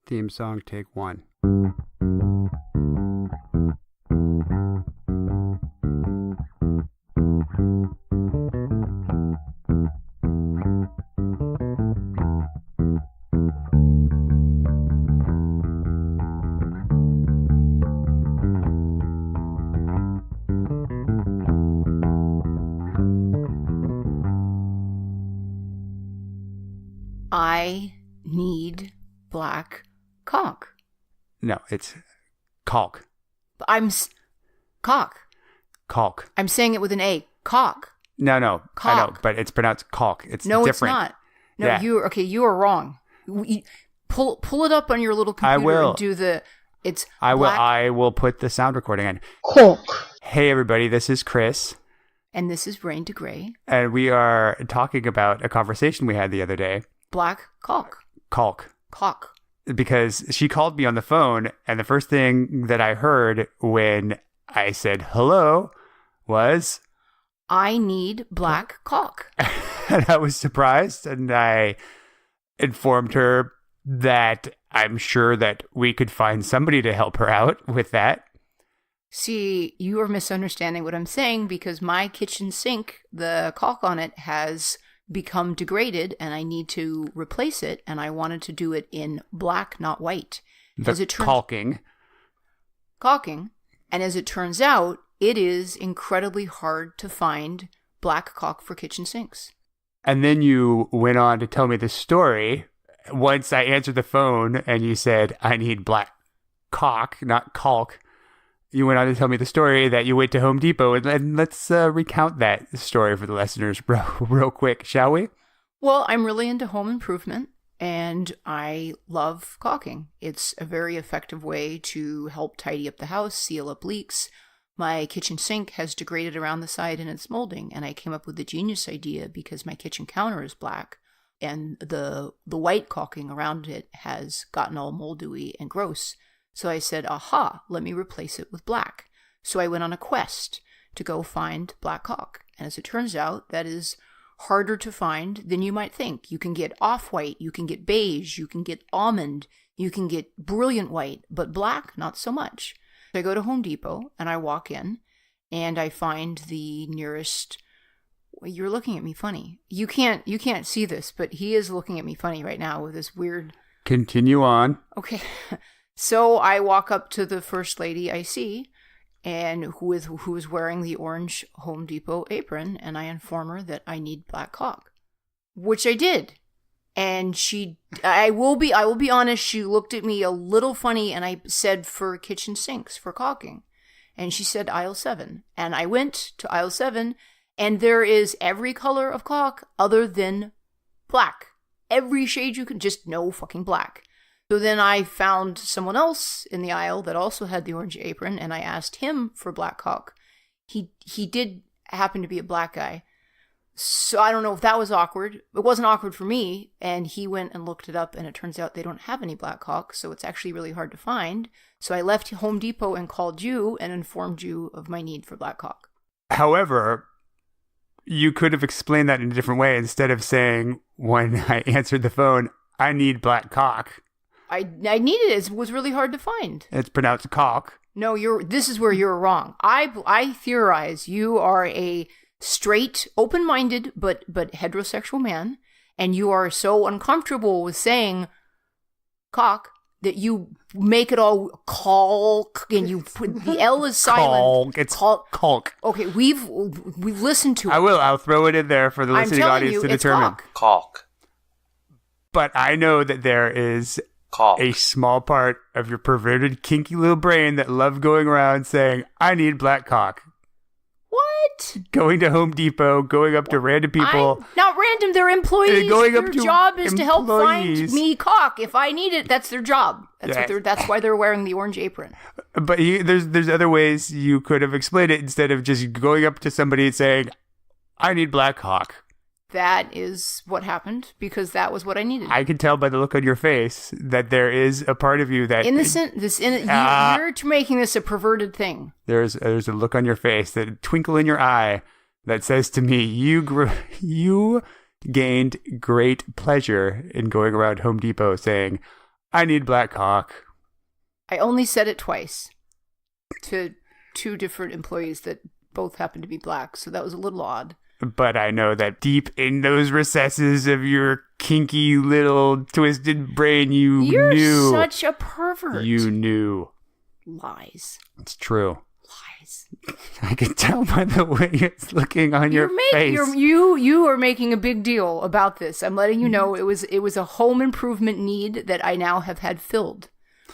Theme song, take one. I need black caulk. No, it's caulk. Caulk. Caulk. I'm saying it with an A. Caulk. No, Caulk. I know, but it's pronounced caulk. It's no, different. it's not. No, Yeah. you are wrong. Pull it up on your little computer I will. and do the. It's. I will. black, I will put the sound recording in. Caulk. Hey, everybody! This is Chris, And this is Rain to Gray. and we are talking about a conversation we had the other day. Black caulk. Caulk. Caulk. Because she called me on the phone, and the first thing that I heard when I said hello was, I need black caulk. and I was surprised, and I informed her that I'm sure that we could find somebody to help her out with that. See, you are misunderstanding what I'm saying because my kitchen sink, the caulk on it has become degraded and I need to replace it, and I wanted to do it in black, not white. Caulking. Caulking. And as it turns out, it is incredibly hard to find black caulk for kitchen sinks. And then you went on to tell me the story once I answered the phone and you said, I need black caulk, not caulk. You went on to tell me the story that you went to Home Depot, and let's recount that story for the listeners real quick, shall we? Well, I'm really into home improvement, and I love caulking. It's a very effective way to help tidy up the house, seal up leaks. My kitchen sink has degraded around the side and it's molding, and I came up with the genius idea because my kitchen counter is black, and the white caulking around it has gotten all moldy and gross. So I said, aha, let me replace it with black. So I went on a quest to go find black caulk. And as it turns out, that is harder to find than you might think. You can get off-white, you can get beige, you can get almond, you can get brilliant white, but black, not so much. So I go to Home Depot and I walk in and I find the nearest. You're looking at me funny. You can't see this, but he is looking at me funny right now with this weird. Continue on. Okay. So I walk up to the first lady I see, and who is wearing the orange Home Depot apron, and I inform her that I need black caulk, which I did. And I will be honest, she looked at me a little funny, and I said for kitchen sinks for caulking, and she said aisle 7, and I went to aisle 7, and there is every color of caulk other than black, every shade you can, just no fucking black. So then I found someone else in the aisle that also had the orange apron, and I asked him for black caulk. He did happen to be a black guy. So I don't know if that was awkward. It wasn't awkward for me, and he went and looked it up, and it turns out they don't have any black caulk, so it's actually really hard to find. So I left Home Depot and called you and informed you of my need for black caulk. However, you could have explained that in a different way instead of saying, when I answered the phone, I need black caulk. I needed it. It was really hard to find. It's pronounced caulk. No, this is where you're wrong. I theorize you are a straight, open-minded, but heterosexual man, and you are so uncomfortable with saying cock that you make it all caulk, and you put the L is silent. Caulk. It's caulk. Okay, we've listened to it. I'll throw it in there for the listening audience to determine. Caulk. But I know that there is Caulk. a small part of your perverted, kinky little brain that loves going around saying, I need black caulk. What? Going to Home Depot, going up to random people. Not random, they're employees. Going up their to job is to help find employees. me caulk. If I need it, that's their job. That's why they're wearing the orange apron. But there's other ways you could have explained it instead of just going up to somebody and saying, I need black caulk. That is what happened because that was what I needed. I can tell by the look on your face that there is a part of you that you're making this a perverted thing. There's a look on your face, that twinkle in your eye that says to me, you gained great pleasure in going around Home Depot saying, I need black cock. I only said it twice to two different employees that both happened to be black, so that was a little odd. But I know that deep in those recesses of your kinky little twisted brain, you're You're such a pervert. You knew. Lies. It's true. Lies. I can tell by the way it's looking on your face. You are making a big deal about this. I'm letting you know it was a home improvement need that I now have had filled.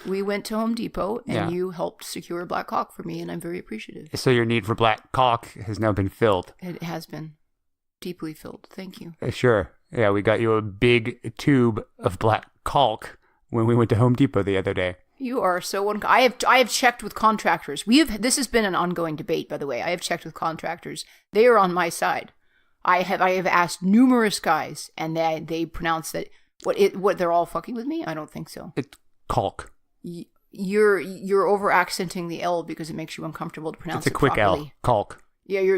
We went to Home Depot and you helped secure a black cock for me, and I'm very appreciative. So your need for black cock has now been filled. It has been deeply filled. Thank you. Sure. Yeah, we got you a big tube of black caulk when we went to Home Depot the other day. You are so I have checked with contractors. This has been an ongoing debate, by the way. I have checked with contractors. They are on my side. I have asked numerous guys, and they pronounce that what they're all fucking with me. I don't think so. It's caulk. You're over accenting the L because it makes you uncomfortable to pronounce it properly. It's a quick L. Caulk. Yeah, you're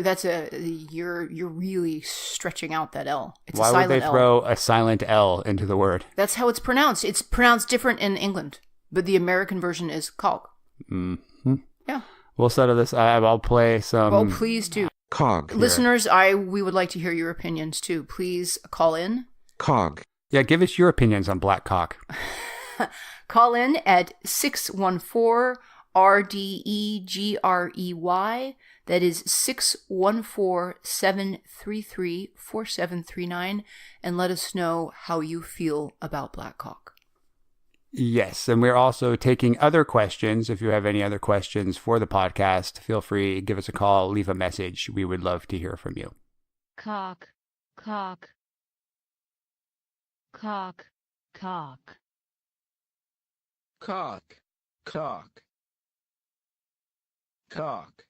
really stretching out that L. It's Why a silent would they throw a silent L into the word? That's how it's pronounced. It's pronounced different in England, but the American version is caulk. Mm-hmm. Yeah. We'll settle this. I'll play some. Well, please do. Cog. Listeners, we would like to hear your opinions too. Please call in. Cog. Yeah, give us your opinions on black cock. Call in at 614-RDEGREY. That is 614-733-4739. And let us know how you feel about black cock. Yes, and we're also taking other questions. If you have any other questions for the podcast, feel free, give us a call, leave a message. We would love to hear from you. Cock, cock, cock, cock. Cock. Cock. Cock.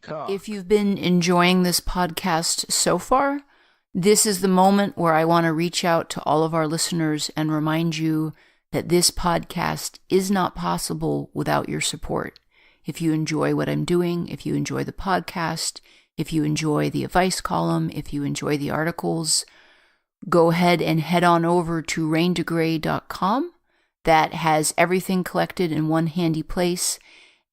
Cock. If you've been enjoying this podcast so far, this is the moment where I want to reach out to all of our listeners and remind you that this podcast is not possible without your support. If you enjoy what I'm doing, if you enjoy the podcast, if you enjoy the advice column, if you enjoy the articles, go ahead and head on over to raintogray.com. That has everything collected in one handy place.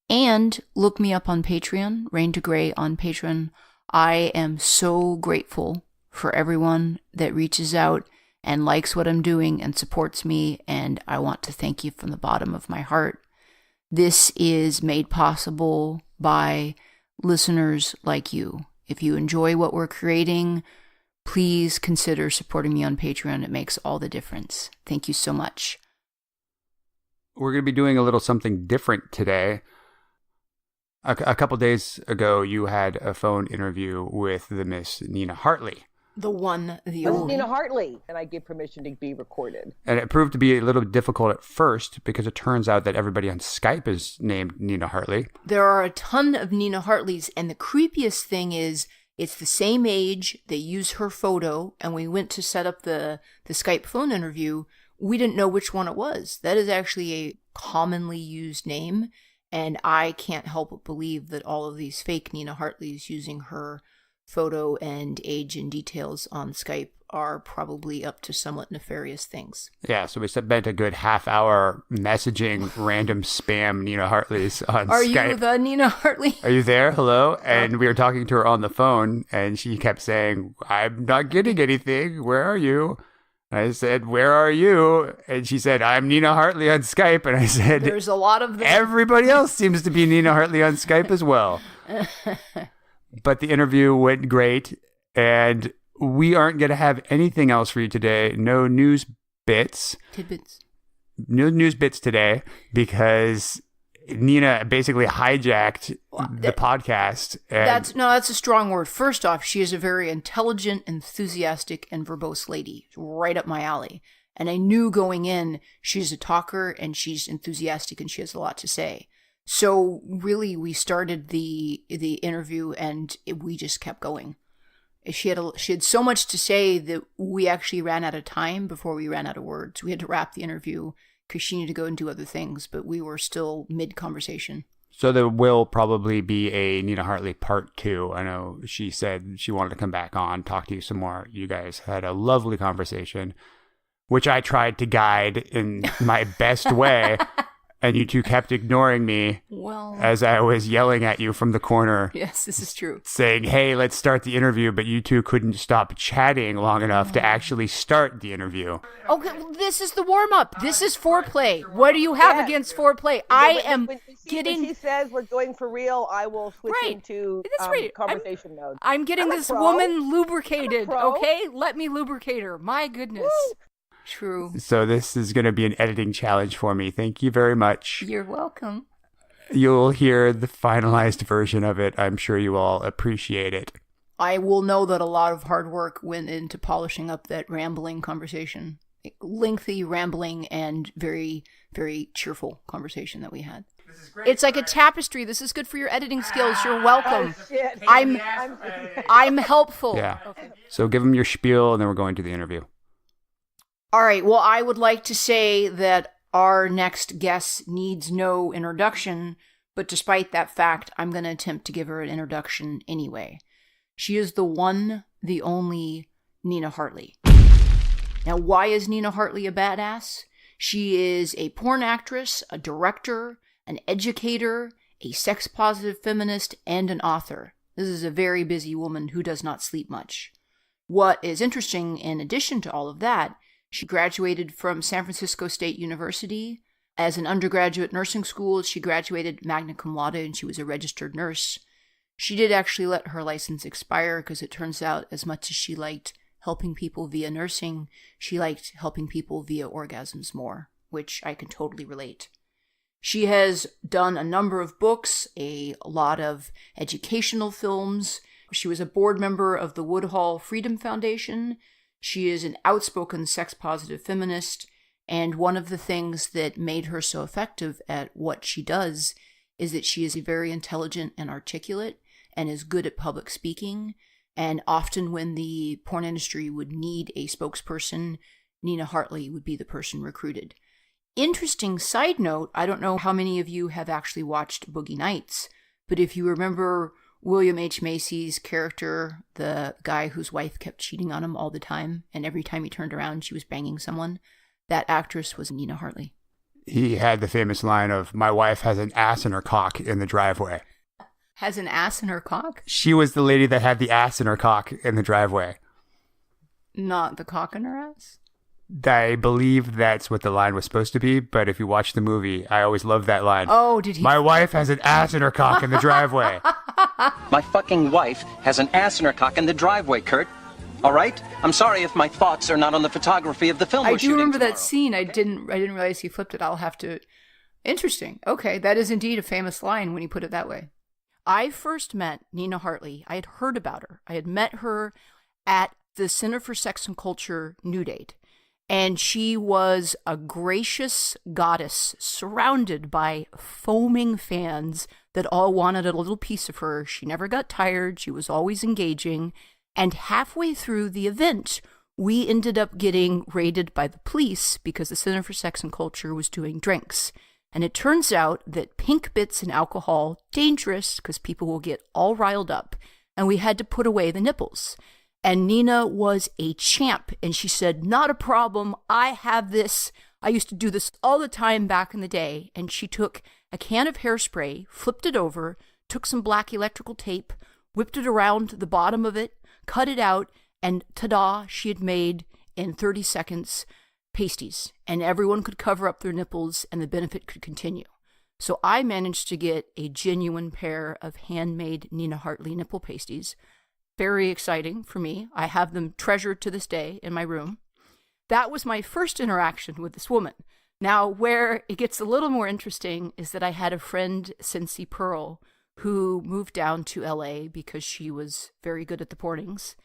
And look me up on Patreon, Rain to Gray on Patreon. I am so grateful for everyone that reaches out and likes what I'm doing and supports me, and I want to thank you from the bottom of my heart. This is made possible by listeners like you. If you enjoy what we're creating, please consider supporting me on Patreon. It makes all the difference. Thank you so much. We're going to be doing a little something different today. A couple days ago, you had a phone interview with the Miss Nina Hartley. The one, the This is only. Nina Hartley, and I give permission to be recorded. And it proved to be a little difficult at first because it turns out that everybody on Skype is named Nina Hartley. There are a ton of Nina Hartleys, and the creepiest thing is it's the same age. They use her photo, and we went to set up the Skype phone interview. We didn't know which one it was. That is actually a commonly used name, and I can't help but believe that all of these fake Nina Hartleys using her photo and age and details on Skype are probably up to somewhat nefarious things. Yeah, so we spent a good half hour messaging random spam Nina Hartleys on Are Skype. you the Nina Hartley? Are you there? Hello? And we were talking to her on the phone, and she kept saying, I'm not getting anything. Where are you? And I said, where are you? And she said, I'm Nina Hartley on Skype. And I said, There's a lot of them. Everybody else seems to be Nina Hartley on Skype as well. But the interview went great, and we aren't going to have anything else for you today. No news bits. Tidbits. No news bits today because Nina basically hijacked the podcast. And That's a strong word. First off, she is a very intelligent, enthusiastic, and verbose lady. Right up my alley. And I knew going in, she's a talker, and she's enthusiastic, and she has a lot to say. So really, we started the interview, and we just kept going. She had so much to say that we actually ran out of time before we ran out of words. We had to wrap the interview because she needed to go and do other things, but we were still mid-conversation. So there will probably be a Nina Hartley part 2. I know she said she wanted to come back on, talk to you some more. You guys had a lovely conversation. which I tried to guide in my best way. And you two kept ignoring me as I was yelling at you from the corner. Yes, this is true. Saying, hey, let's start the interview. But you two couldn't stop chatting long enough to actually start the interview. Okay, well, this is the warm-up. This is foreplay. What do you have against foreplay? When she says we're going for real, I will switch into conversation mode. I'm getting this woman lubricated, okay? Let me lubricate her. My goodness. Woo! True. So this is going to be an editing challenge for me. Thank you very much. You're welcome. You'll hear the finalized version of it. I'm sure you all appreciate it. I will know that a lot of hard work went into polishing up that rambling conversation. Lengthy, rambling, and very, very cheerful conversation that we had. This is great. It's like a tapestry. This is good for your editing skills. You're welcome. Oh, shit. I'm helpful. Yeah. Okay. So give them your spiel, and then we're going to the interview. All right. Well, I would like to say that our next guest needs no introduction, but despite that fact, I'm going to attempt to give her an introduction anyway. She is the one, the only Nina Hartley. Now, why is Nina Hartley a badass? She is a porn actress, a director, an educator, a sex-positive feminist, and an author. This is a very busy woman who does not sleep much. What is interesting, in addition to all of that, she graduated from San Francisco State University. As an undergraduate nursing school, she graduated magna cum laude, and she was a registered nurse. She did actually let her license expire because it turns out as much as she liked helping people via nursing, she liked helping people via orgasms more, which I can totally relate. She has done a number of books, a lot of educational films. She was a board member of the Woodhull Freedom Foundation. She is an outspoken sex-positive feminist, and one of the things that made her so effective at what she does is that she is very intelligent and articulate and is good at public speaking, and often when the porn industry would need a spokesperson, Nina Hartley would be the person recruited. Interesting side note, I don't know how many of you have actually watched Boogie Nights, but if you remember William H. Macy's character, the guy whose wife kept cheating on him all the time, and every time he turned around, she was banging someone. That actress was Nina Hartley. He had the famous line of, my wife has an ass in her cock in the driveway. Has an ass in her cock? She was the lady that had the ass in her cock in the driveway. Not the cock in her ass? I believe that's what the line was supposed to be, but if you watch the movie, I always love that line. Oh, did he? My wife has an ass in her cock in the driveway. My fucking wife has an ass in her cock in the driveway, Kurt. All right? I'm sorry if my thoughts are not on the photography of the film we're shooting I do remember tomorrow. that scene. I didn't realize he flipped it. I'll have to... Interesting. Okay, that is indeed a famous line when you put it that way. I first met Nina Hartley. I had heard about her. I had met her at the Center for Sex and Culture New Date. And she was a gracious goddess surrounded by foaming fans that all wanted a little piece of her. She never got tired. She was always engaging. And halfway through the event, we ended up getting raided by the police because the Center for Sex and Culture was doing drinks. And it turns out that pink bits and alcohol, dangerous because people will get all riled up. And we had to put away the nipples. And Nina was a champ. And she said, not a problem. I have this. I used to do this all the time back in the day. And she took a can of hairspray, flipped it over, took some black electrical tape, whipped it around the bottom of it, cut it out, and ta-da, she had made, in 30 seconds, pasties. And everyone could cover up their nipples and the benefit could continue. So I managed to get a genuine pair of handmade Nina Hartley nipple pasties. Very exciting for me. I have them treasured to this day in my room. That was my first interaction with this woman. Now, where it gets a little more interesting is that I had a friend, Cincy Pearl, who moved down to LA because she was very good at the pornings.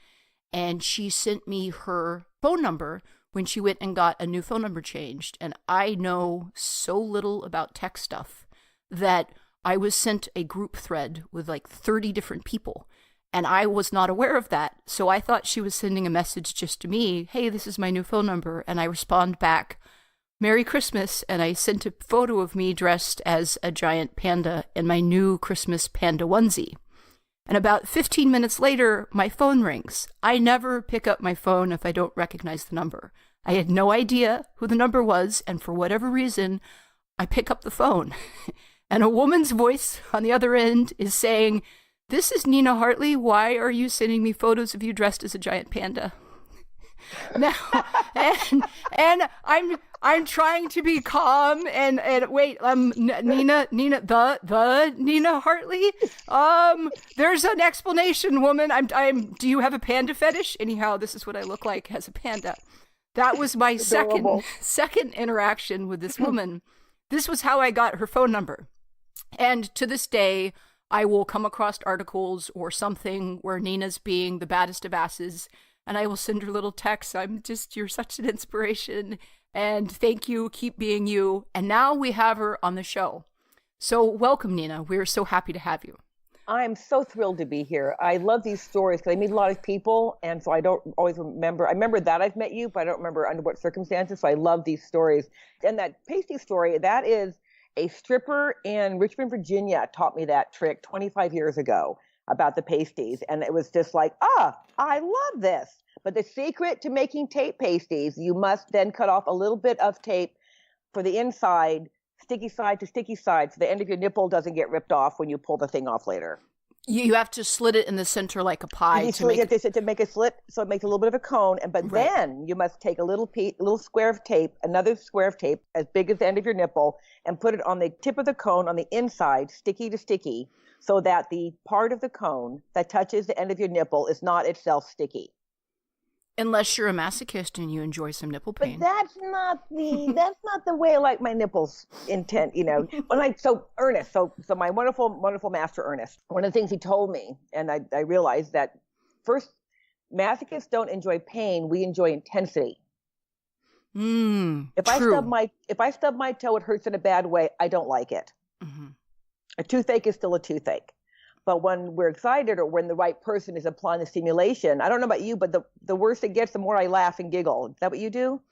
And she sent me her phone number when she went and got a new phone number changed. And I know so little about tech stuff that I was sent a group thread with like 30 different people. And I was not aware of that. So I thought she was sending a message just to me. Hey, this is my new phone number. And I respond back, Merry Christmas. And I sent a photo of me dressed as a giant panda in my new Christmas panda onesie. And about 15 minutes later, my phone rings. I never pick up my phone if I don't recognize the number. I had no idea who the number was, and for whatever reason, I pick up the phone, and a woman's voice on the other end is saying, "This is Nina Hartley. Why are you sending me photos of you dressed as a giant panda?" Now, and I'm trying to be calm and wait, Nina, the Nina Hartley. There's an explanation, woman. Do you have a panda fetish? Anyhow, this is what I look like as a panda. That was my second interaction with this woman. This was how I got her phone number. And to this day, I will come across articles or something where Nina's being the baddest of asses, and I will send her little texts. You're such an inspiration, and thank you, keep being you. And now we have her on the show. So welcome, Nina. We're so happy to have you. I'm so thrilled to be here. I love these stories because I meet a lot of people, and so I don't always remember. I remember that I've met you, but I don't remember under what circumstances, so I love these stories. And that pasty story, that is a stripper in Richmond, Virginia taught me that trick 25 years ago about the pasties. And it was just like, I love this. But the secret to making tape pasties, you must then cut off a little bit of tape for the inside, sticky side to sticky side, so the end of your nipple doesn't get ripped off when you pull the thing off later. You have to slit it in the center like a pie to make a slit, so it makes a little bit of a cone. Then you must take a little square of tape, another square of tape as big as the end of your nipple, and put it on the tip of the cone on the inside, sticky to sticky, so that the part of the cone that touches the end of your nipple is not itself sticky. Unless you're a masochist and you enjoy some nipple pain. But that's not the way I like my nipples intent, So Ernest, so my wonderful master Ernest, one of the things he told me, and I realized that first, masochists don't enjoy pain, we enjoy intensity. If I stub my toe, it hurts in a bad way, I don't like it. Mm-hmm. A toothache is still a toothache. But when we're excited or when the right person is applying the stimulation, I don't know about you, but the worse it gets, the more I laugh and giggle. Is that what you do?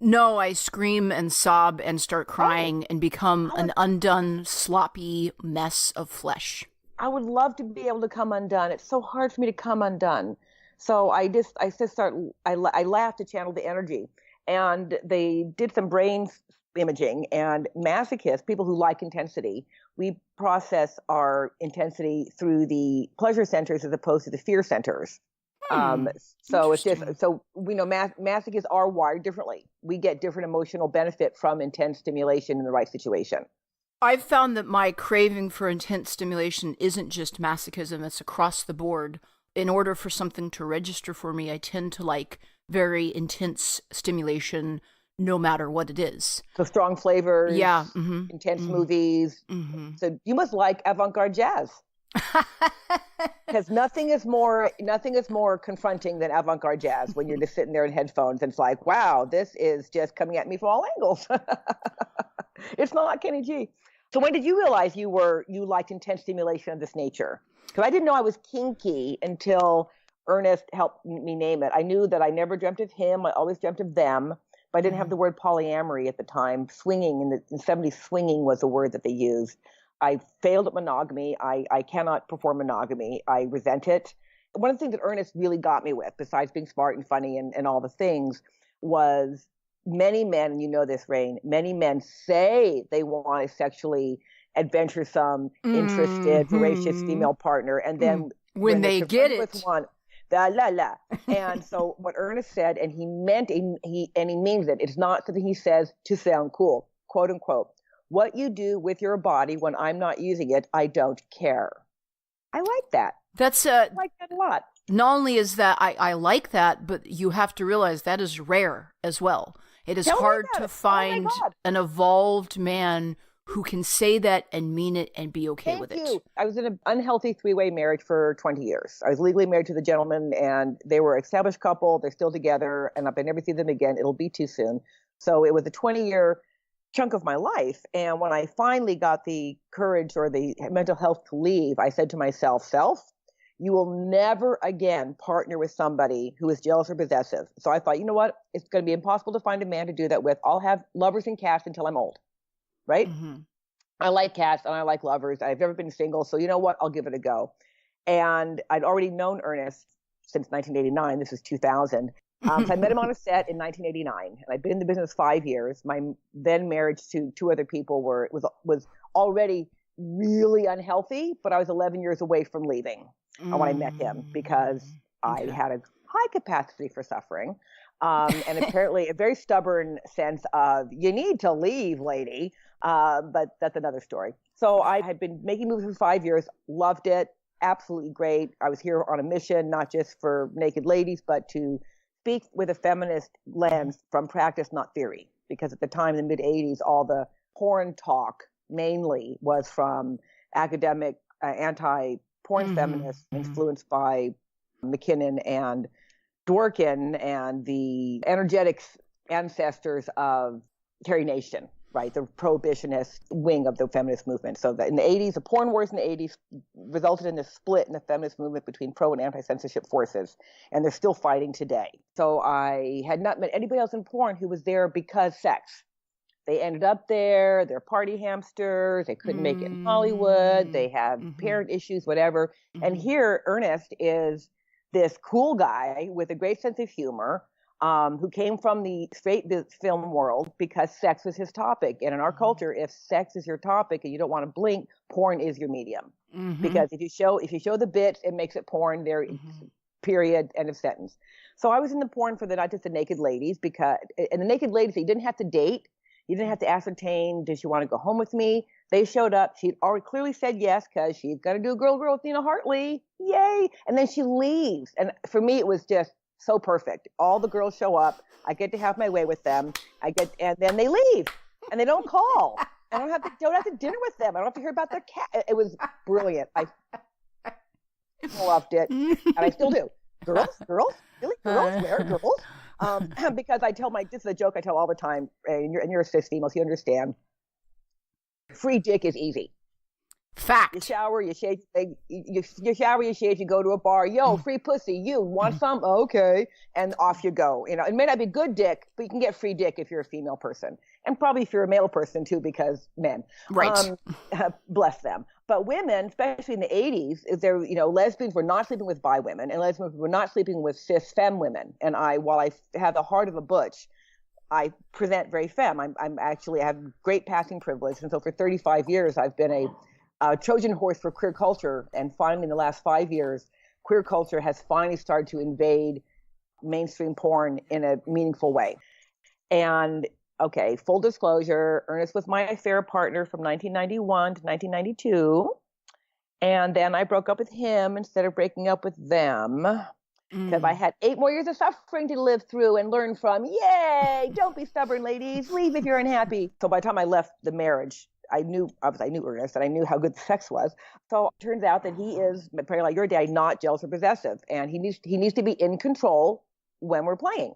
No, I scream and sob and start crying and become an undone, sloppy mess of flesh. I would love to be able to come undone. It's so hard for me to come undone. So I laugh to channel the energy. And they did some brain imaging, and masochists, people who like intensity, we process our intensity through the pleasure centers as opposed to the fear centers. So it's different. So we know masochists are wired differently. We get different emotional benefit from intense stimulation in the right situation. I've found that my craving for intense stimulation isn't just masochism, it's across the board. In order for something to register for me, I tend to like very intense stimulation, no matter what it is. So strong flavors, intense movies. Mm-hmm. So you must like avant-garde jazz. Because nothing is more confronting than avant-garde jazz when you're just sitting there in headphones and it's like, wow, this is just coming at me from all angles. It's not Kenny G. So when did you realize you liked intense stimulation of this nature? Because I didn't know I was kinky until Ernest helped me name it. I knew that I never dreamt of him. I always dreamt of them. But I didn't have the word polyamory at the time. Swinging, in the 70s, swinging was a word that they used. I failed at monogamy. I cannot perform monogamy. I resent it. One of the things that Ernest really got me with, besides being smart and funny and all the things, was many men, and you know this, Rain, many men say they want a sexually adventuresome, interested, voracious female partner. And then when they get it, with one, and so what Ernest said, and he meant, he means it. It's not something he says to sound cool, quote unquote. What you do with your body when I'm not using it, I don't care. I like that. I like that a lot. Not only is that I like that, but you have to realize that is rare as well. It is hard to find an evolved man who can say that and mean it and be okay with it. I was in an unhealthy three-way marriage for 20 years. I was legally married to the gentleman, and they were an established couple. They're still together, and I've never seen them again. It'll be too soon. So it was a 20-year chunk of my life. And when I finally got the courage or the mental health to leave, I said to myself, you will never again partner with somebody who is jealous or possessive. So I thought, you know what? It's going to be impossible to find a man to do that with. I'll have lovers and cats until I'm old. Right? Mm-hmm. I like cats and I like lovers. I've never been single. So you know what? I'll give it a go. And I'd already known Ernest since 1989. This is 2000. So I met him on a set in 1989, and I'd been in the business 5 years. My then marriage to two other people was already really unhealthy, but I was 11 years away from leaving when I met him because I had a high capacity for suffering, and apparently a very stubborn sense of you need to leave, lady. But that's another story. So I had been making movies for 5 years, loved it, absolutely great. I was here on a mission, not just for naked ladies, but to speak with a feminist lens from practice, not theory. Because at the time, in the mid 80s, all the porn talk mainly was from academic anti-porn feminists influenced by McKinnon and Dworkin and the energetic ancestors of Terry Nation, right? The prohibitionist wing of the feminist movement. So that in the 80s, the porn wars in the 80s resulted in this split in the feminist movement between pro and anti-censorship forces. And they're still fighting today. So I had not met anybody else in porn who was there because sex. They ended up there. They're party hamsters. They couldn't make it in Hollywood. They have parent issues, whatever. And here, Ernest is this cool guy with a great sense of humor, who came from the straight film world because sex was his topic. And in our culture, if sex is your topic and you don't want to blink, porn is your medium. Because if you show the bits, it makes it porn. There, period, end of sentence. So I was in the porn for not just the naked ladies, and the naked ladies, you didn't have to date. You didn't have to ascertain, did she want to go home with me? They showed up. She'd already clearly said yes because she's going to do a girl with Nina Hartley. Yay. And then she leaves. And for me, it was just so perfect. All the girls show up. I get to have my way with them. And then they leave and they don't call. I don't have to dinner with them. I don't have to hear about their cat. It was brilliant. I loved it. And I still do. Girls, really? Girls, where? Girls? Because this is a joke I tell all the time, and you're a cis female, so you understand. Free dick is easy. Fact. You shower, you shave, you go to a bar. Yo, free pussy. You want some? Okay. And off you go. It may not be good dick, but you can get free dick if you're a female person. And probably if you're a male person too, because men. Right. Bless them. But women, especially in the 80s, lesbians were not sleeping with bi women, and lesbians were not sleeping with cis femme women. And while I have the heart of a butch, I present very femme. I have great passing privilege. And so for 35 years, I've been a Trojan horse for queer culture. And finally, in the last 5 years, queer culture has finally started to invade mainstream porn in a meaningful way. And okay, full disclosure, Ernest was my affair partner from 1991 to 1992. And then I broke up with him instead of breaking up with them because I had 8 more years of suffering to live through and learn from. Yay! Don't be stubborn, ladies. Leave if you're unhappy. So by the time I left the marriage, I knew Ernest and I knew how good the sex was. So it turns out that he is, probably like your dad, not jealous or possessive. And he needs to be in control when we're playing.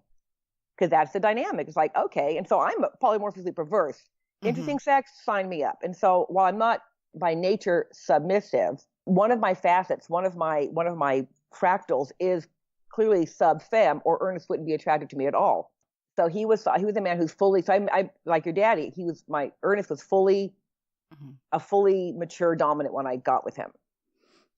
Because that's the dynamic. It's like, okay. And so I'm polymorphically perverse. Interesting sex, sign me up. And so while I'm not by nature submissive, one of my facets, one of my fractals is clearly sub-femme, or Ernest wouldn't be attracted to me at all. So he was a man who's fully, so I like your daddy, Ernest was fully, a fully mature dominant when I got with him.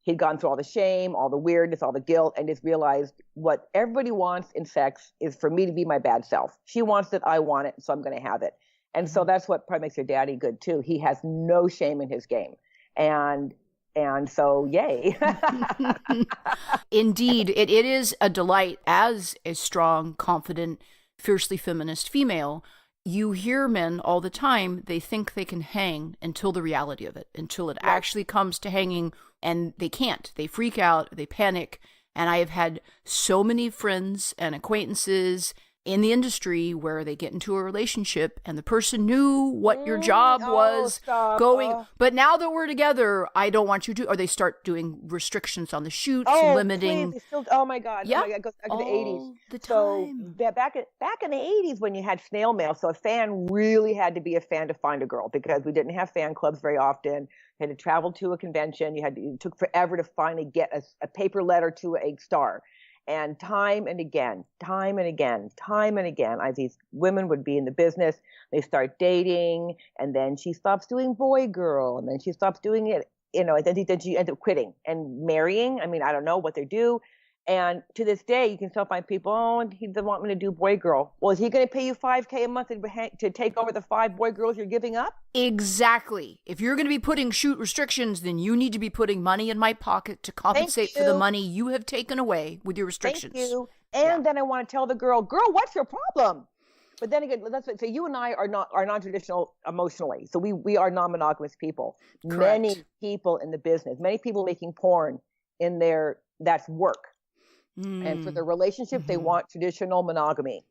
He'd gone through all the shame, all the weirdness, all the guilt, and just realized what everybody wants in sex is for me to be my bad self. She wants it, I want it, so I'm going to have it. And so that's what probably makes your daddy good too. He has no shame in his game. And so, yay. Indeed, it is a delight as a strong, confident, fiercely feminist female. You hear men all the time, they think they can hang until the reality of it, until it actually comes to hanging, and they can't. They freak out, they panic. And I have had so many friends and acquaintances in the industry where they get into a relationship and the person knew what your job was going, but now that we're together, I don't want you to, or they start doing restrictions on the shoots, limiting. Oh my God. Yeah. Oh my God. It goes back to the 80s. The time. So back in the 80s when you had snail mail, so a fan really had to be a fan to find a girl because we didn't have fan clubs very often. You had to travel to a convention. It took forever to finally get a paper letter to a star. And time and again, these women would be in the business. They start dating, and then she stops doing boy girl, and then she stops doing it, and then she ends up quitting and marrying. I mean, I don't know what they do. And to this day, you can still find people, oh, and he doesn't want me to do boy girl. Well, is he going to pay you $5,000 a month to take over the 5 boy girls you're giving up? Exactly. If you're going to be putting shoot restrictions, then you need to be putting money in my pocket to compensate for the money you have taken away with your restrictions. Thank you. And then I want to tell the girl, what's your problem? But then again, so you and I are non-traditional emotionally. So we are non-monogamous people. Correct. Many people in the business, many people making porn that's work. And for their relationship, they want traditional monogamy.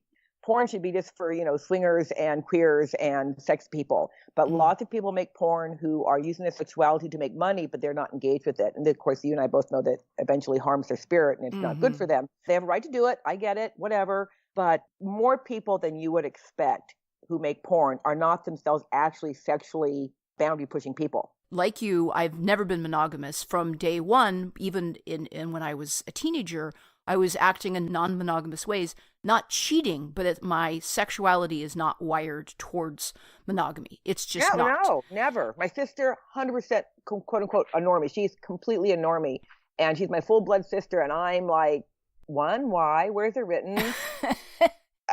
Porn should be just for, swingers and queers and sex people. But lots of people make porn who are using their sexuality to make money, but they're not engaged with it. And of course, you and I both know that eventually harms their spirit and it's not good for them. They have a right to do it. I get it, whatever. But more people than you would expect who make porn are not themselves actually sexually boundary pushing people. Like you, I've never been monogamous from day one. Even in when I was a teenager, I was acting in non-monogamous ways, not cheating, but my sexuality is not wired towards monogamy. It's just not. No, never. My sister, 100% quote unquote a normie. She's completely a normie, and she's my full blood sister. And I'm like, why? Where's it written?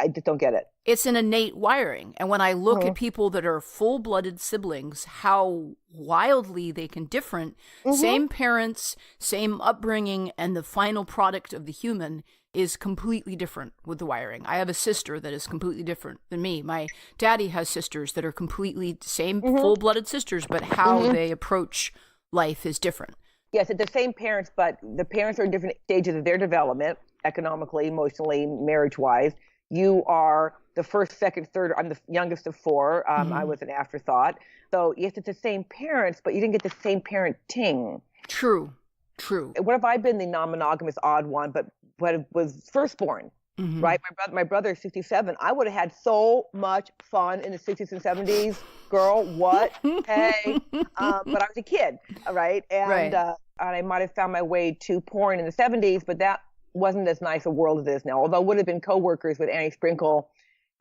I just don't get it. It's an innate wiring. And when I look at people that are full-blooded siblings, how wildly they can different, same parents, same upbringing, and the final product of the human is completely different with the wiring. I have a sister that is completely different than me. My daddy has sisters that are completely same full-blooded sisters, but how they approach life is different. Yes, it's the same parents, but the parents are in different stages of their development, economically, emotionally, marriage-wise. You are the first, second, third. I'm the youngest of 4. I was an afterthought. So yes, it's the same parents, but you didn't get the same parenting. True. What if I've been the non-monogamous odd one, but was firstborn, right? My brother is 67. I would have had so much fun in the 60s and 70s. Girl, what? Hey. But I was a kid, right? And I might have found my way to porn in the 70s, but that wasn't as nice a world as it is now, although would have been co-workers with Annie Sprinkle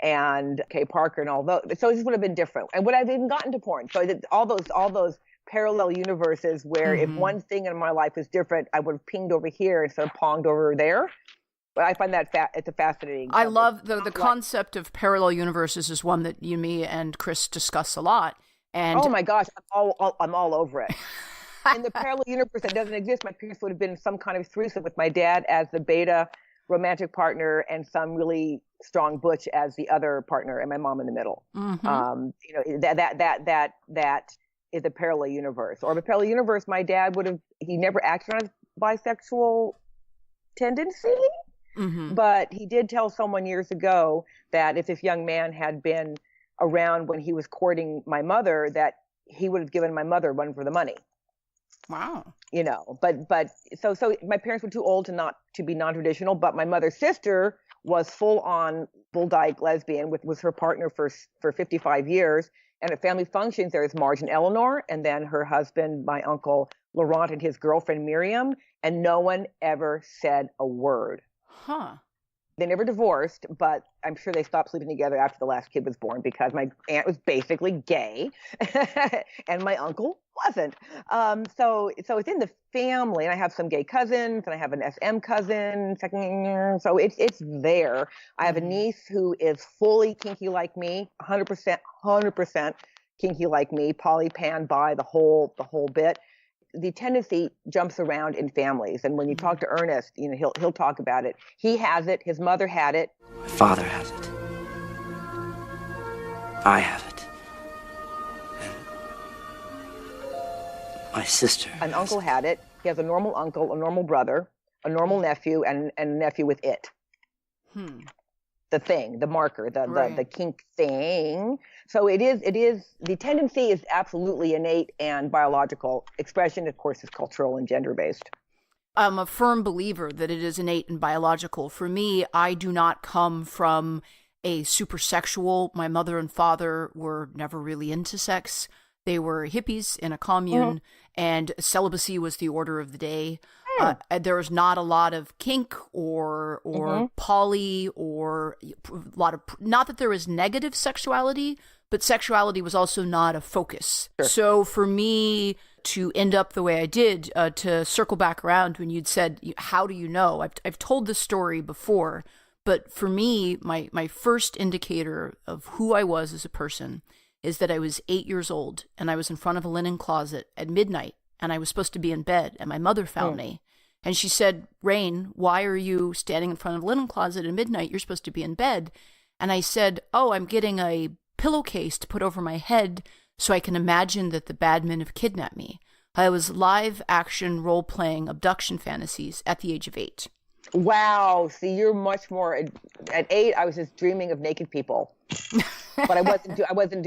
and Kay Parker and all those. So it just would have been different. And would I have even gotten to porn? So all those parallel universes where if one thing in my life was different, I would have pinged over here instead of ponged over there. But I find that it's a fascinating. I love the concept of parallel universes is one that you, me, and Chris discuss a lot. And oh my gosh, I'm all over it. In the parallel universe that doesn't exist, my parents would have been some kind of threesome with my dad as the beta romantic partner and some really strong butch as the other partner, and my mom in the middle. That is a parallel universe. Or a parallel universe, my dad he never acted on his bisexual tendency, but he did tell someone years ago that if this young man had been around when he was courting my mother, that he would have given my mother one for the money. Wow. But so my parents were too old to be non-traditional, but my mother's sister was full on bull dyke lesbian was her partner for 55 years. And at family functions, there was Marge and Eleanor, and then her husband, my uncle Laurent, and his girlfriend Miriam, and no one ever said a word. Huh. They never divorced, but I'm sure they stopped sleeping together after the last kid was born because my aunt was basically gay and my uncle wasn't. So it's in the family, and I have some gay cousins and I have an SM cousin, so it's there. I have a niece who is fully kinky like me, 100% kinky like me, poly, pan, bi, the whole bit. The tendency jumps around in families, and when you talk to Ernest, he'll talk about it. He has it. His mother had it. My father has it. I have it. And my sister. An uncle had it. He has a normal uncle, a normal brother, a normal nephew, and a nephew with it. The thing, the marker, the kink thing. So it is, the tendency is absolutely innate and biological. Expression, of course, is cultural and gender-based. I'm a firm believer that it is innate and biological. For me, I do not come from a super sexual. My mother and father were never really into sex. They were hippies in a commune, and celibacy was the order of the day. There was not a lot of kink or poly or a lot of, not that there was negative sexuality, but sexuality was also not a focus. Sure. So for me, to end up the way I did, to circle back around when you'd said, how do you know? I've told this story before, but for me, my first indicator of who I was as a person is that I was 8 years old and I was in front of a linen closet at midnight and I was supposed to be in bed and my mother found me. And she said, Rain, why are you standing in front of a linen closet at midnight? You're supposed to be in bed. And I said, oh, I'm getting a pillowcase to put over my head so I can imagine that the bad men have kidnapped me. I was live action role playing abduction fantasies at the age of 8. Wow. See, you're much more at 8. I was just dreaming of naked people, but I wasn't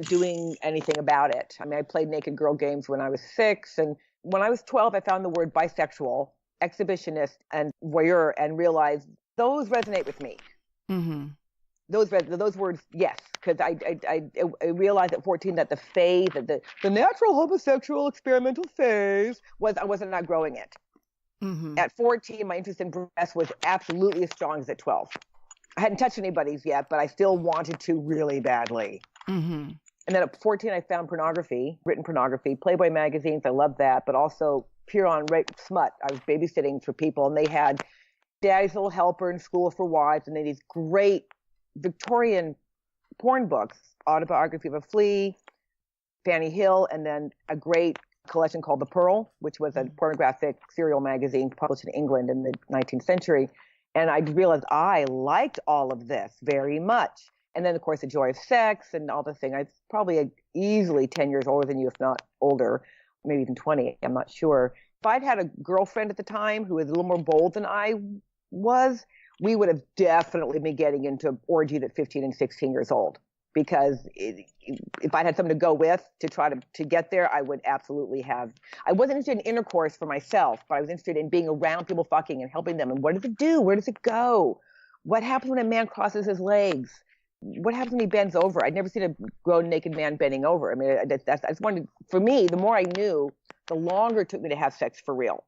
doing anything about it. I mean, I played naked girl games when I was 6, and when I was 12, I found the word bisexual, exhibitionist, and voyeur, and realized those resonate with me. Mm-hmm. Those words, yes, because I realized at 14 that the phase, that the natural homosexual experimental phase I wasn't outgrowing it. Mm-hmm. At 14, my interest in breasts was absolutely as strong as at 12. I hadn't touched anybody's yet, but I still wanted to really badly. Mm-hmm. And then at 14, I found pornography, written pornography, Playboy magazines. I loved that, but also pure on smut. I was babysitting for people, and they had Daddy's Little Helper and School for Wives, and they had these great Victorian porn books, Autobiography of a Flea, Fanny Hill, and then a great collection called The Pearl, which was a pornographic serial magazine published in England in the 19th century. And I realized I liked all of this very much. And then, of course, The Joy of Sex and all the thing. I was probably easily 10 years older than you, if not older, maybe even 20. I'm not sure. If I'd had a girlfriend at the time who was a little more bold than I was, we would have definitely been getting into orgies at 15 and 16 years old. Because if I had someone to go with to try to get there, I would absolutely have. I wasn't interested in intercourse for myself, but I was interested in being around people fucking and helping them. And what does it do? Where does it go? What happens when a man crosses his legs? What happens when he bends over? I'd never seen a grown naked man bending over. I mean, I just wanted, for me, the more I knew, the longer it took me to have sex for real.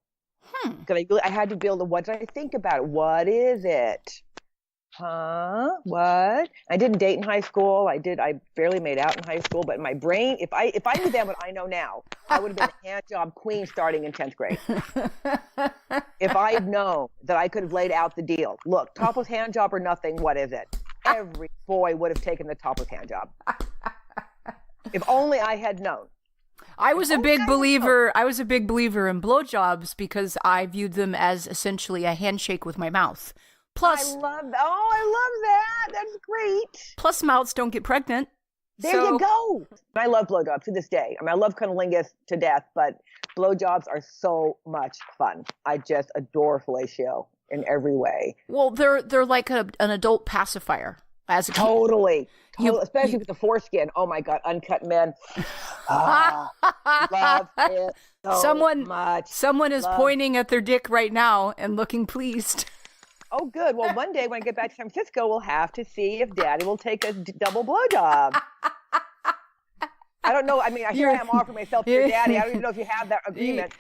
Because I had to be able to, what did I think about it? What is it? Huh? What? I didn't date in high school. I barely made out in high school, but in my brain, if I knew then what I know now, I would have been a hand job queen starting in 10th grade. If I had known that I could have laid out the deal. Look, topless hand job or nothing, what is it? Every boy would have taken the topless hand job. If only I had known. I was a big believer in blowjobs because I viewed them as essentially a handshake with my mouth. Plus, I love that. That's great. Plus, mouths don't get pregnant. There you go. I love blowjobs to this day. I mean, I love cunnilingus to death, but blowjobs are so much fun. I just adore fellatio in every way. Well, they're like an adult pacifier. Totally. Especially with the foreskin. Oh my God, uncut men. Love it so much. Someone is pointing at their dick right now and looking pleased. Oh, good. Well, one day when I get back to San Francisco, we'll have to see if Daddy will take a double blowjob. I don't know. I mean, here I am offering myself to your daddy. I don't even know if you have that agreement.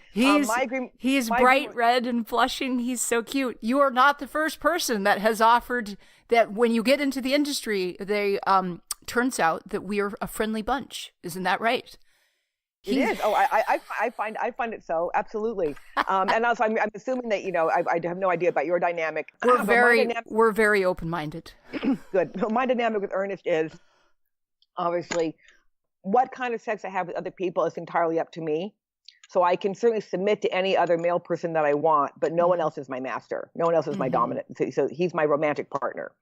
He's bright red and blushing. He's so cute. You are not the first person that has offered that when you get into the industry, they turns out that we are a friendly bunch. Isn't that right? It is. Oh, I find it so, absolutely. And also, I'm assuming that I have no idea about your dynamic. We're very open-minded. Good. My dynamic with Ernest is obviously what kind of sex I have with other people is entirely up to me. So I can certainly submit to any other male person that I want, but no one else is my master. No one else is my dominant. So he's my romantic partner.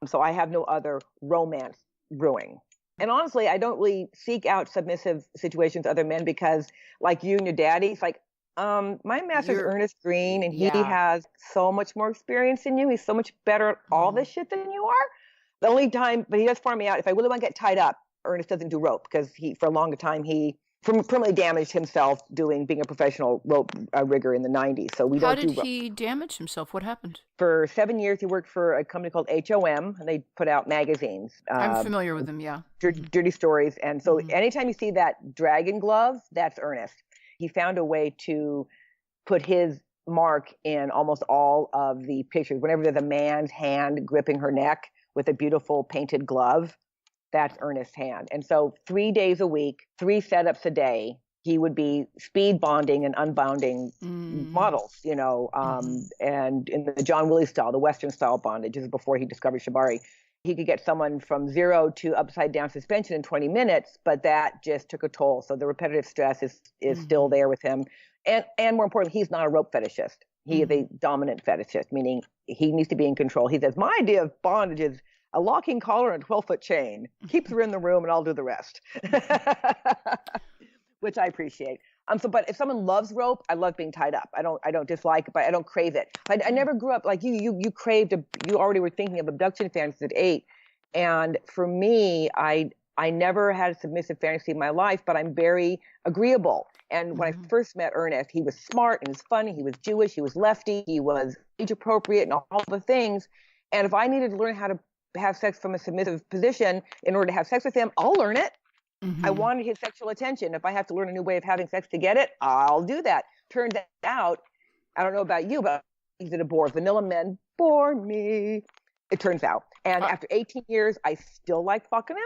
So I have no other romance brewing. And honestly, I don't really seek out submissive situations with other men because, like you and your daddy, it's like, my master's Ernest Green, and he has so much more experience than you. He's so much better at all this shit than you are. The only time, but he does farm me out. If I really want to get tied up, Ernest doesn't do rope because for a long time, he permanently damaged himself being a professional rope rigger in the 90s. So we don't do rope. How did he damage himself? What happened? For 7 years, he worked for a company called HOM, and they put out magazines. I'm familiar with them, yeah. Dirty stories. And so anytime you see that dragon glove, that's Ernest. He found a way to put his mark in almost all of the pictures. Whenever there's a man's hand gripping her neck with a beautiful painted glove, that's Ernest's hand. And so 3 days a week, 3 setups a day, he would be speed bonding and unbounding models, and in the John Willie style, the Western style bondage, this is before he discovered Shibari. He could get someone from 0 to upside down suspension in 20 minutes, but that just took a toll. So the repetitive stress is still there with him. And more importantly, he's not a rope fetishist. He is a dominant fetishist, meaning he needs to be in control. He says, my idea of bondage is a locking collar and a 12-foot chain. Keeps her in the room and I'll do the rest. Which I appreciate. But if someone loves rope, I love being tied up. I don't dislike it, but I don't crave it. I never grew up like you. You already were thinking of abduction fantasies at 8. And for me, I never had a submissive fantasy in my life, but I'm very agreeable. And when I first met Ernest, he was smart and he was funny. He was Jewish. He was lefty. He was age appropriate and all the things. And if I needed to learn how to have sex from a submissive position in order to have sex with him, I'll learn it. I wanted his sexual attention. If I have to learn a new way of having sex to get it, I'll do that. Turns out, I don't know about you, but he's a bore. Vanilla men bore me. It turns out. And after 18 years, I still like fucking him.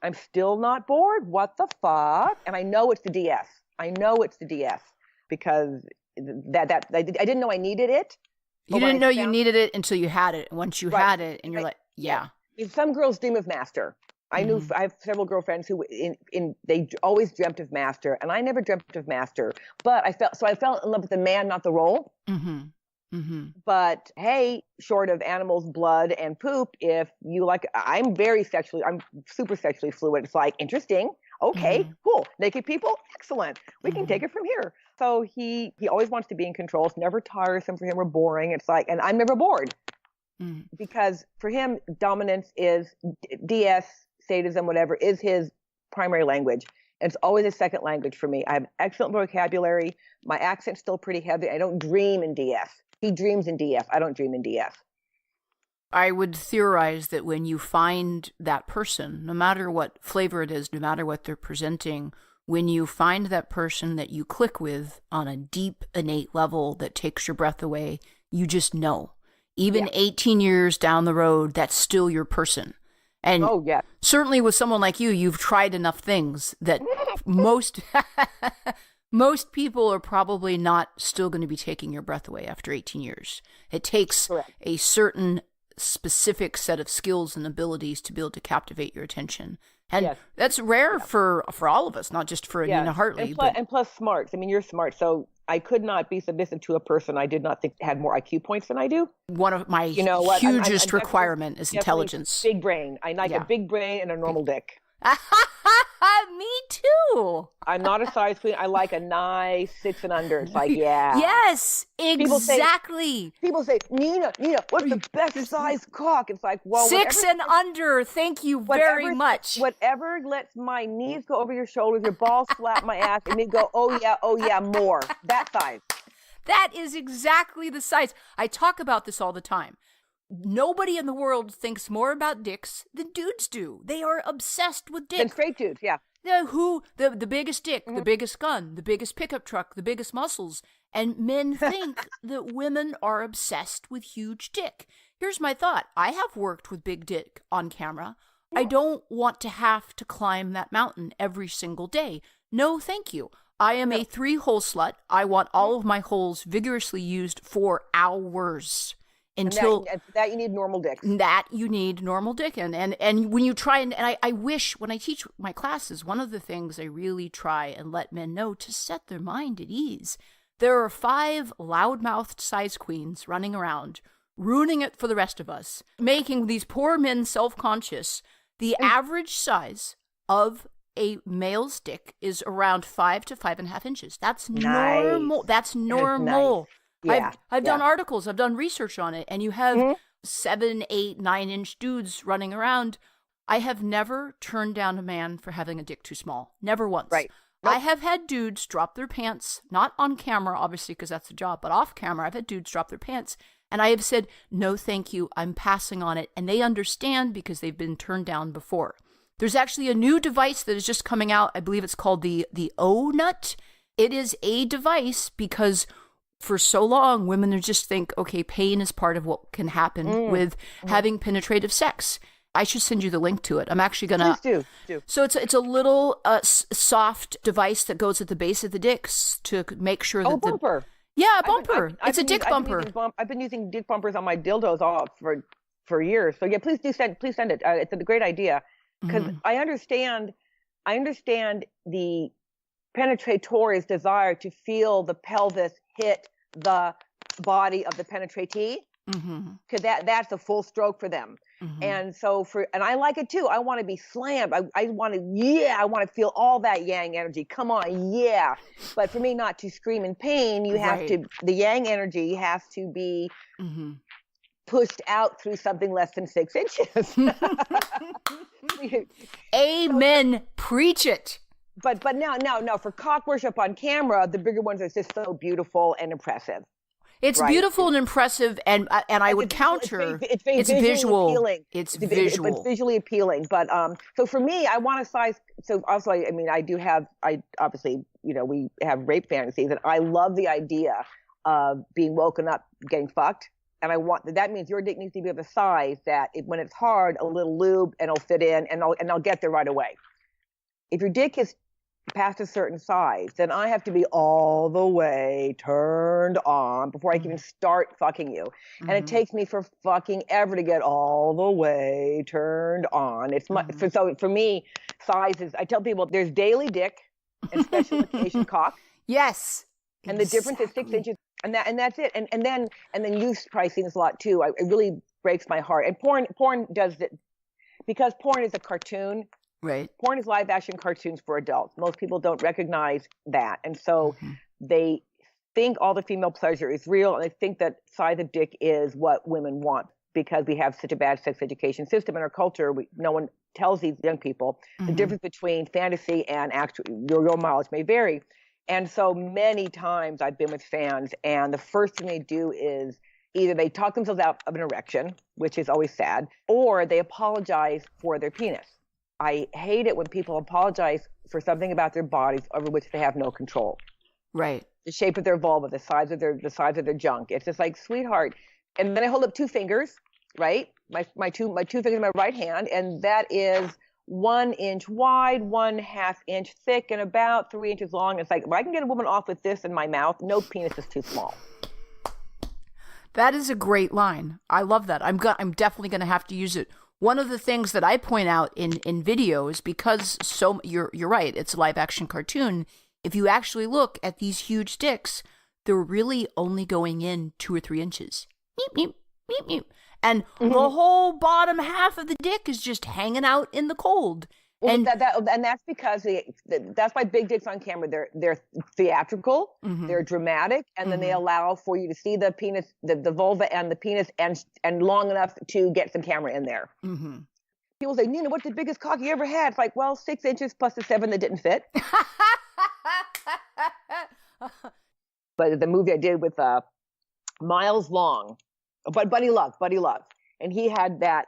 I'm still not bored. What the fuck? And I know it's the DS. I know it's the DS because I didn't know I needed it. You didn't know you needed it until you had it. Once you had it, and you're like, yeah. Some girls dream of master. I have several girlfriends who they always dreamt of master, and I never dreamt of master. But I fell in love with the man, not the role. But hey, short of animals, blood, and poop, if you like, I'm super sexually fluid. It's like interesting. Okay, cool. Naked people, excellent. We can take it from here. So he always wants to be in control. It's never tiresome for him or boring. It's like, and I'm never bored because for him, dominance is DS. Sadism, whatever, is his primary language. And it's always a second language for me. I have excellent vocabulary. My accent's still pretty heavy. I don't dream in DS. He dreams in DF. I don't dream in DS. I would theorize that when you find that person, no matter what flavor it is, no matter what they're presenting, when you find that person that you click with on a deep, innate level that takes your breath away, you just know. Even 18 years down the road, that's still your person. And certainly with someone like you, you've tried enough things that most people are probably not still going to be taking your breath away after 18 years. It takes a certain specific set of skills and abilities to be able to captivate your attention. And that's rare for all of us, not just for Nina Hartley. And plus smarts. I mean, you're smart. So I could not be submissive to a person I did not think had more IQ points than I do. One of my hugest requirement is intelligence. Big brain. I like a big brain and a normal dick. Me too. I'm not a size queen. I like a nice 6 and under. It's like, Yes, exactly. People say, Nina, what's the best size cock? It's like, well, 6 and under. Thank you very much. Whatever lets my knees go over your shoulders, your balls slap my ass, and me go, oh yeah, more. That size. That is exactly the size. I talk about this all the time. Nobody in the world thinks more about dicks than dudes do. They are obsessed with dicks. And straight dudes, yeah. The biggest dick, the biggest gun, the biggest pickup truck, the biggest muscles. And men think that women are obsessed with huge dick. Here's my thought. I have worked with big dick on camera. I don't want to have to climb that mountain every single day. No, thank you. I am a 3-hole slut. I want all of my holes vigorously used for hours. Until that you need normal dick. That you need normal dick. And when you try and I wish when I teach my classes, one of the things I really try and let men know to set their mind at ease. There are 5 loudmouthed size queens running around, ruining it for the rest of us, making these poor men self-conscious. The average size of a male's dick is around 5 to 5.5 inches. That's normal. That's normal. Nice. Yeah, I've done articles, I've done research on it, and you have 7, 8, 9-inch dudes running around. I have never turned down a man for having a dick too small. Never once. Right. Nope. I have had dudes drop their pants, not on camera, obviously, because that's the job, but off camera, I've had dudes drop their pants, and I have said, no, thank you, I'm passing on it, and they understand because they've been turned down before. There's actually a new device that is just coming out. I believe it's called the O-Nut. It is a device because for so long, women just think, okay, pain is part of what can happen with having penetrative sex. I should send you the link to it. I'm actually gonna. Please do. So it's a little soft device that goes at the base of the dicks to make sure that Oh, bumper. Yeah, a bumper. It's a dick bumper. I've been using dick bumpers on my dildos all for years. So yeah, please send it. It's a great idea because I understand the penetrator's desire to feel the pelvis hit the body of the penetratee, because that's a full stroke for them. And so and I like it too. I want to be slammed. I want to feel all that yang energy. Come on, yeah. But for me not to scream in pain, you have to, the yang energy has to be pushed out through something less than 6 inches. Amen. Preach it. But now for cock worship on camera, the bigger ones are just so beautiful and impressive. It's beautiful and impressive, and I would counter. It's visual. Appealing. It's visual. It's visually appealing. But so for me, I want a size. So also, I mean, I obviously, we have rape fantasies, and I love the idea of being woken up, getting fucked. And I want that means your dick needs to be of a size that when it's hard, a little lube and it'll fit in, and I'll get there right away. If your dick is past a certain size, then I have to be all the way turned on before I can even start fucking you. And it takes me for fucking ever to get all the way turned on. It's so for me, sizes. I tell people there's daily dick and special occasion cock. Yes. And the difference is 6 inches, and that's it. And then youth pricing is a lot too. It really breaks my heart. And porn does it because porn is a cartoon. Right. Porn is live action cartoons for adults. Most people don't recognize that. And so they think all the female pleasure is real, and they think that size of dick is what women want because we have such a bad sex education system in our culture. No one tells these young people the difference between fantasy and actual. Your real mileage may vary. And so many times I've been with fans, and the first thing they do is either they talk themselves out of an erection, which is always sad, or they apologize for their penis. I hate it when people apologize for something about their bodies over which they have no control. Right. The shape of their vulva, the size of their junk. It's just like, sweetheart. And then I hold up 2 fingers, right? My two fingers in my right hand, and that is 1 inch wide, 1/2 inch thick, and about 3 inches long. It's like, if I can get a woman off with this in my mouth, no penis is too small. That is a great line. I love that. I'm definitely going to have to use it. One of the things that I point out in videos, because you're right, it's a live action cartoon. If you actually look at these huge dicks, they're really only going in 2 or 3 inches. Meep, meep, meep, meep. And the whole bottom half of the dick is just hanging out in the cold. Well, and that's because that's why big dicks on camera, they're theatrical, they're dramatic, and then they allow for you to see the penis, the vulva and the penis, and long enough to get some camera in there. People say, Nina, what's the biggest cock you ever had? It's like, well, 6 inches plus the 7 that didn't fit. But the movie I did with Miles Long, but Buddy Love, and he had that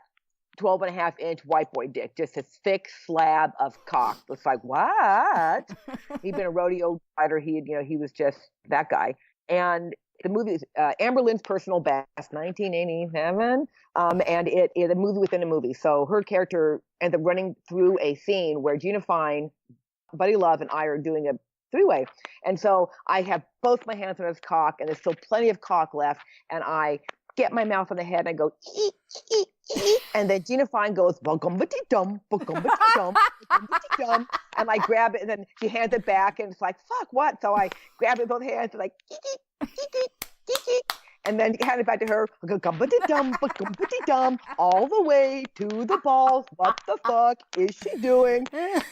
12.5 inch white boy dick, just a thick slab of cock. It's like, what? He'd been a rodeo fighter. He was just that guy. And the movie is Amber Lynn's Personal Best, 1987, and it is a movie within a movie. So her character ends up running through a scene where Gina Fine, Buddy Love, and I are doing a 3-way. And so I have both my hands on his cock, and there's still plenty of cock left, and I get my mouth on the head and I go, eek, eek, eek. And then Gina Fine goes, ba-gum-ba-dee-dum, ba-gum-ba-dee-dum, ba-gum-ba-dee-dum. And I grab it, and then she hands it back, and it's like, fuck, what? So I grab it with both hands and like, eek, eek, eek, eek, eek, eek. And then hand it back to her, ba-gum-ba-dee-dum, ba-gum-ba-dee-dum, all the way to the balls. What the fuck is she doing?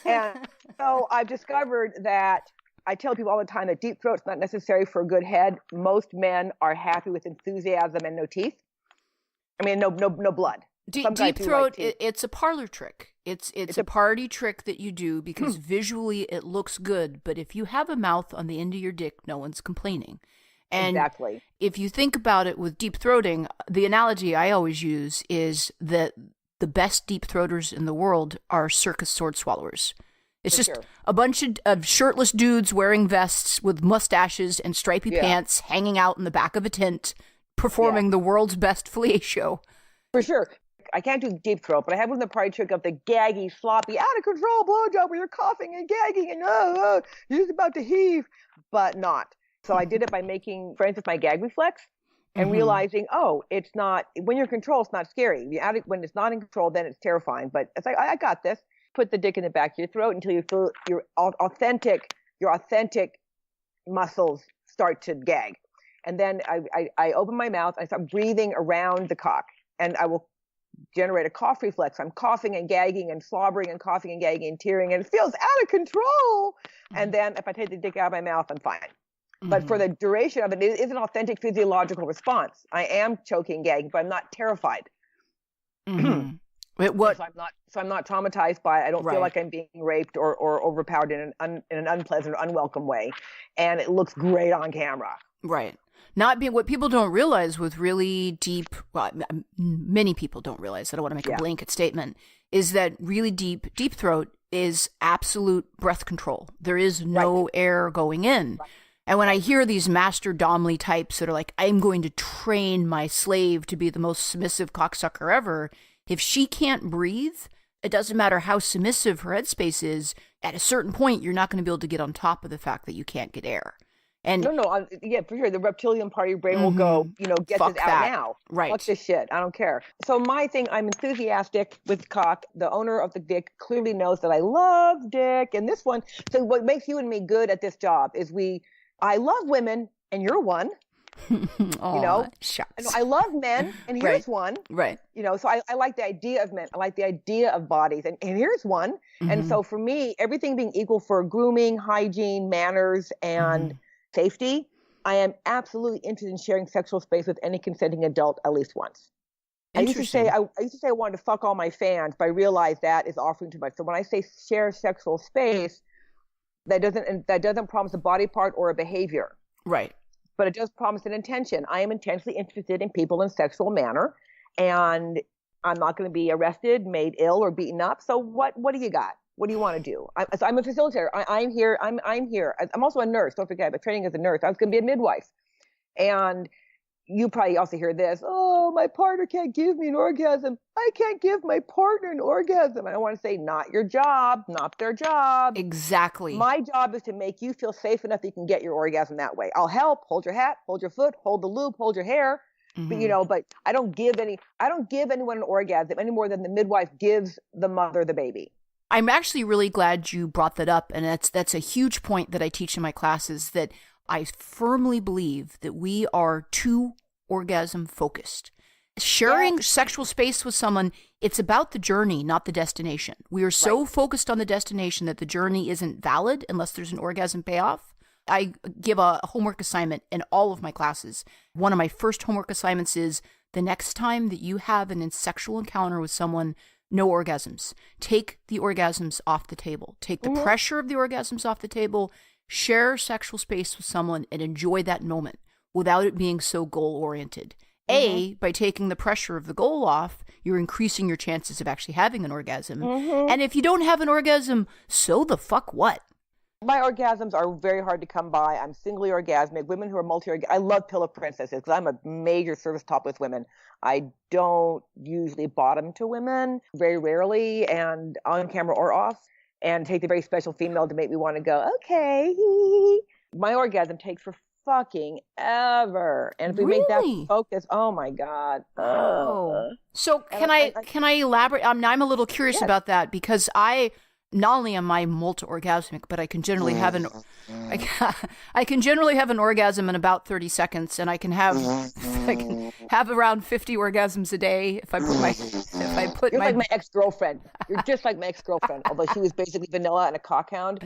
And so I've discovered that I tell people all the time that deep throat's not necessary for a good head. Most men are happy with enthusiasm and no teeth. I mean, no blood. Deep throat, it's a parlor trick. It's a party trick that you do because visually it looks good. But if you have a mouth on the end of your dick, no one's complaining. And exactly. If you think about it with deep throating, the analogy I always use is that the best deep throaters in the world are circus sword swallowers. It's just a bunch of shirtless dudes wearing vests with mustaches and stripy pants hanging out in the back of a tent performing the world's best fellatio. For sure. I can't do deep throat, but I have one of the party trick of the gaggy, sloppy, out of control blowjob where you're coughing and gagging and you're just about to heave, but not. So I did it by making friends with my gag reflex and realizing, oh, it's not, when you're in control, it's not scary. When it's not in control, then it's terrifying. But it's like, I got this. Put the dick in the back of your throat until you feel your authentic muscles start to gag. And then I open my mouth, I start breathing around the cock, and I will generate a cough reflex. I'm coughing and gagging and slobbering and coughing and gagging and tearing, and it feels out of control. And then if I take the dick out of my mouth, I'm fine. But for the duration of it, it is an authentic physiological response. I am choking, gagging, but I'm not terrified. What? So I'm not traumatized by it. I don't feel like I'm being raped or overpowered in an unpleasant or unwelcome way. And it looks great on camera. Right. What people don't realize with really deep, well, many people don't realize, I don't want to make a blanket statement, is that really deep throat is absolute breath control. There is no air going in. Right. And when I hear these master domly types that are like, I'm going to train my slave to be the most submissive cocksucker ever, if she can't breathe, it doesn't matter how submissive her headspace is, at a certain point, you're not going to be able to get on top of the fact that you can't get air. And yeah, for sure. The reptilian part of your brain will go, get this out now. Right. Fuck this shit. I don't care. So my thing, I'm enthusiastic with cock. The owner of the dick clearly knows that I love dick. And this one, so what makes you and me good at this job is I love women, and you're one. Shucks. I love men, and here's one. Right. So I like the idea of men. I like the idea of bodies, and here's one. And so for me, everything being equal for grooming, hygiene, manners, and safety, I am absolutely interested in sharing sexual space with any consenting adult at least once. I used to say I wanted to fuck all my fans, but I realized that is offering too much. So when I say share sexual space, that doesn't promise a body part or a behavior. Right. But it does promise an intention. I am intensely interested in people in sexual manner, and I'm not going to be arrested, made ill, or beaten up. So what do you got? What do you want to do? I'm a facilitator. I'm here. I'm here. I'm also a nurse. Don't forget, I'm training as a nurse. I was going to be a midwife. And you probably also hear this. Oh, my partner can't give me an orgasm. I can't give my partner an orgasm. And I want to say, not your job, not their job. Exactly. My job is to make you feel safe enough that you can get your orgasm that way. I'll help. Hold your hat. Hold your foot. Hold the loop. Hold your hair. But I don't give anyone an orgasm any more than the midwife gives the mother the baby. I'm actually really glad you brought that up, and that's a huge point that I teach in my classes, that I firmly believe that we are too orgasm focused. Sharing sexual space with someone, it's about the journey, not the destination. We are so focused on the destination that the journey isn't valid unless there's an orgasm payoff. I give a homework assignment in all of my classes. One of my first homework assignments is the next time that you have an sexual encounter with someone, no orgasms. Take the orgasms off the table. Take the pressure of the orgasms off the table. Share sexual space with someone and enjoy that moment without it being so goal-oriented. By taking the pressure of the goal off, you're increasing your chances of actually having an orgasm. And if you don't have an orgasm, so the fuck what? My orgasms are very hard to come by. I'm singly orgasmic. Women who are multi-orgasmic. I love pillow princesses because I'm a major service top with women. I don't usually bottom to women, very rarely, and on camera or off, and take the very special female to make me want to go, okay. My orgasm takes for fucking ever. And if we make that focus, oh my God. So can I elaborate? I'm a little curious about that, because not only am I multi-orgasmic, but I can generally have I can generally have an orgasm in about 30 seconds, and I can have around 50 orgasms a day if I put You're like my ex-girlfriend. You're just like my ex-girlfriend, although she was basically vanilla and a cockhound.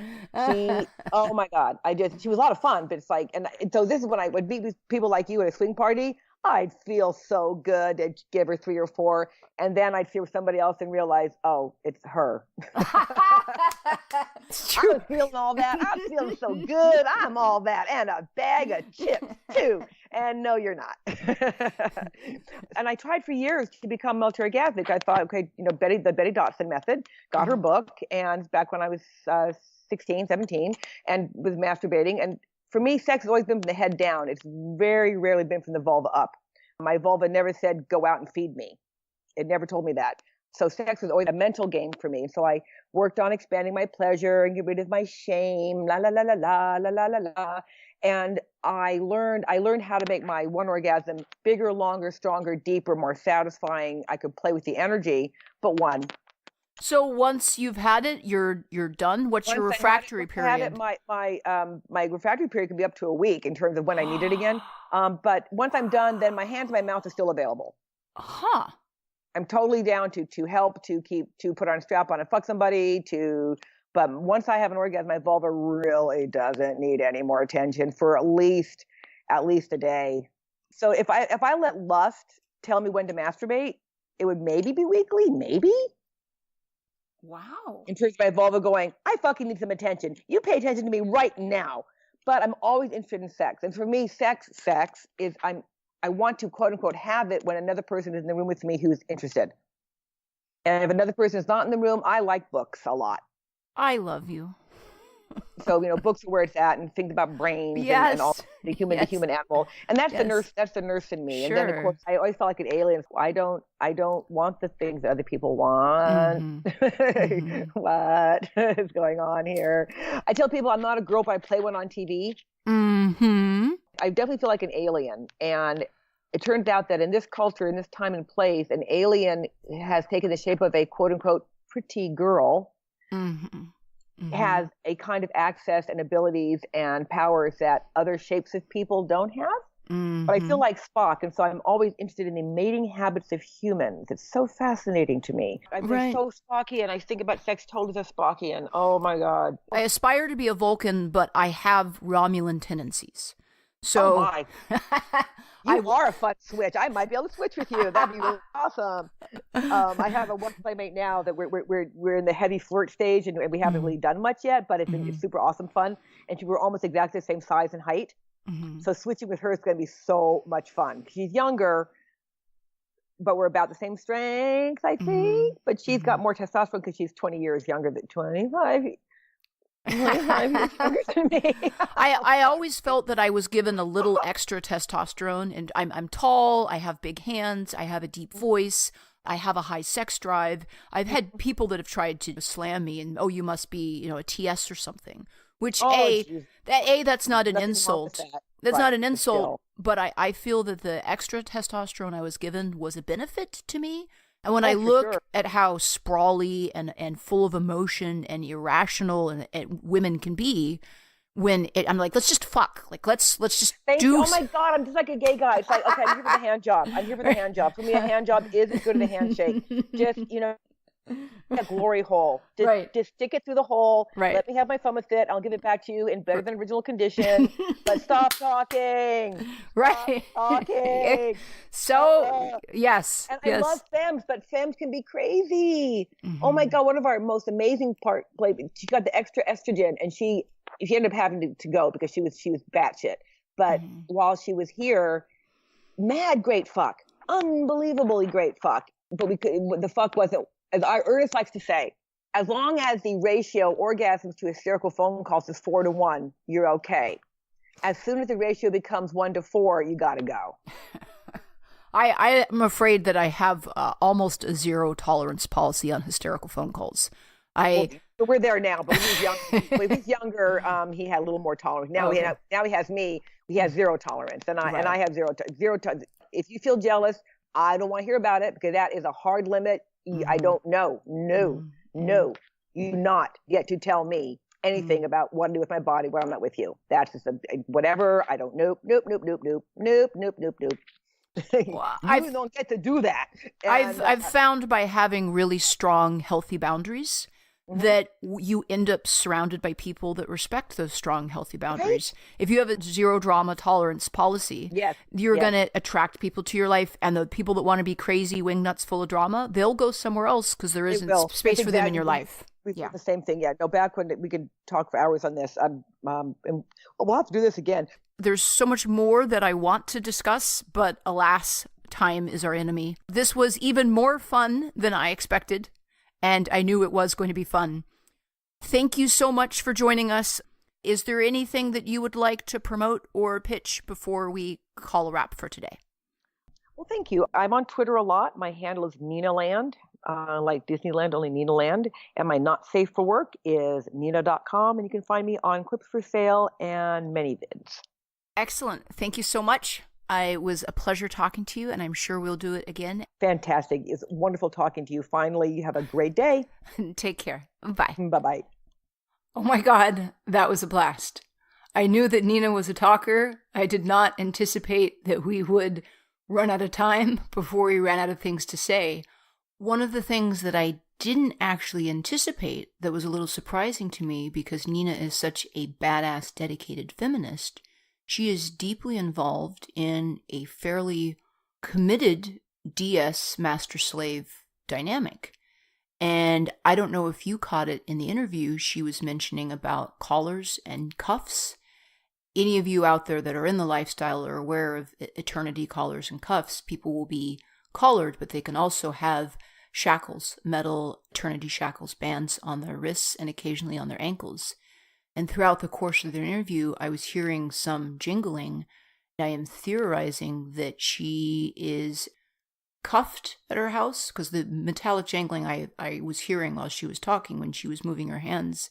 Oh my God, she was a lot of fun, but it's like, and so this is when I would meet with people like you at a swing party. I'd feel so good to give her 3 or 4, and then I'd see somebody else and realize, oh, it's her. I was feeling all that. I'm feeling so good. I'm all that, and a bag of chips too. And no, you're not. And I tried for years to become multi-orgasmic. I thought, okay, the Betty Dotson method. Got her book, and back when I was 16, 17, and was masturbating. And for me, sex has always been from the head down. It's very rarely been from the vulva up. My vulva never said, go out and feed me. It never told me that. So sex was always a mental game for me. So I worked on expanding my pleasure and get rid of my shame, la la la la la la la la la. And I learned how to make my one orgasm bigger, longer, stronger, deeper, more satisfying. I could play with the energy, but one. So once you've had it, you're done. What's your refractory period? My refractory period can be up to a week in terms of when I need it again. But once I'm done, then my hands and my mouth are still available. Huh. I'm totally down to help, to put on a strap on and fuck somebody, but once I have an orgasm, my vulva really doesn't need any more attention for at least a day. So if I let lust tell me when to masturbate, it would maybe be weekly, maybe. Wow. In terms of my vulva going, I fucking need some attention. You pay attention to me right now. But I'm always interested in sex. And for me, sex is I want to, quote unquote, have it when another person is in the room with me who's interested. And if another person is not in the room, I like books a lot. I love you. So, books are where it's at, and think about brains and all the human animal. And that's the nurse in me. Sure. And then of course I always felt like an alien. I don't want the things that other people want. Mm-hmm. What is going on here? I tell people I'm not a girl, but I play one on TV. Mm-hmm. I definitely feel like an alien. And it turns out that in this culture, in this time and place, an alien has taken the shape of a quote unquote pretty girl. Mm-hmm. Mm-hmm. Has a kind of access and abilities and powers that other shapes of people don't have. Mm-hmm. But I feel like Spock, and so I'm always interested in the mating habits of humans. It's so fascinating to me. I've been so Spockian. I think about sex totally as Spockian. Oh my God. I aspire to be a Vulcan, but I have Romulan tendencies. So my. You are a fun switch. I might be able to switch with you. That'd be really awesome. I have a one playmate now that we're in the heavy flirt stage, and we haven't really done much yet, but it's super awesome fun. And we're almost exactly the same size and height. Mm-hmm. So switching with her is going to be so much fun. She's younger, but we're about the same strength, I think. Mm-hmm. But she's got more testosterone because she's 20 years younger than 25 years younger than me. I always felt that I was given a little extra testosterone, and I'm tall, I have big hands, I have a deep voice, I have a high sex drive. I've had people that have tried to slam me and, you must be, a TS or something. Which that's not an insult. That's not an insult, but I feel that the extra testosterone I was given was a benefit to me. And when I look at how sprawly and full of emotion and irrational and women can be, I'm like, let's just fuck. Like, let's just do. Oh my God, I'm just like a gay guy. It's like, okay, I'm here for the hand job. For me, a hand job is as good as a handshake. Just, a glory hole. Just stick it through the hole. Right. Let me have my fun with it. I'll give it back to you in better than original condition. But stop talking. Right. Stop talking. So, yes. And I love femmes, but femmes can be crazy. Mm-hmm. Oh my God, one of our most amazing she got the extra estrogen, and she ended up having to go because she was batshit. But while she was here, mad great fuck. Unbelievably great fuck. But the fuck wasn't, as Ernest likes to say, as long as the ratio orgasms to hysterical phone calls is 4-1, you're okay. As soon as the ratio becomes 1-4, you gotta go. I am afraid that I have almost a zero tolerance policy on hysterical phone calls. We're there now, but when he was younger, he had a little more tolerance. Now he has me. He has zero tolerance, and I have zero. If you feel jealous, I don't want to hear about it because that is a hard limit. I don't know. No, you not get to tell me anything about what to do with my body when I'm not with you. That's just whatever. I don't. Nope. Well, you don't get to do that. I've found by having really strong, healthy boundaries that you end up surrounded by people that respect those strong, healthy boundaries. Right. If you have a zero drama tolerance policy, you're going to attract people to your life, and the people that want to be crazy wingnut's full of drama, they'll go somewhere else because there isn't space for them in your life. We do the same thing. No, back when we could talk for hours on this. And we'll have to do this again. There's so much more that I want to discuss, but alas, time is our enemy. This was even more fun than I expected. And I knew it was going to be fun. Thank you so much for joining us. Is there anything that you would like to promote or pitch before we call a wrap for today? Well, thank you. I'm on Twitter a lot. My handle is Nina Land, like Disneyland, only Nina Land. And my not safe for work is nina.com. And you can find me on Clips for Sale and many vids. Excellent. Thank you so much. It was a pleasure talking to you, and I'm sure we'll do it again. Fantastic. It's wonderful talking to you. Finally, you have a great day. Take care. Bye. Bye-bye. Oh my God, that was a blast. I knew that Nina was a talker. I did not anticipate that we would run out of time before we ran out of things to say. One of the things that I didn't actually anticipate that was a little surprising to me, because Nina is such a badass, dedicated feminist, she is deeply involved in a fairly committed DS master-slave dynamic. And I don't know if you caught it in the interview, she was mentioning about collars and cuffs. Any of you out there that are in the lifestyle are aware of eternity collars and cuffs. People will be collared, but they can also have shackles, metal eternity shackles, bands on their wrists and occasionally on their ankles. And throughout the course of their interview, I was hearing some jingling. I am theorizing that she is cuffed at her house, because the metallic jangling I was hearing while she was talking when she was moving her hands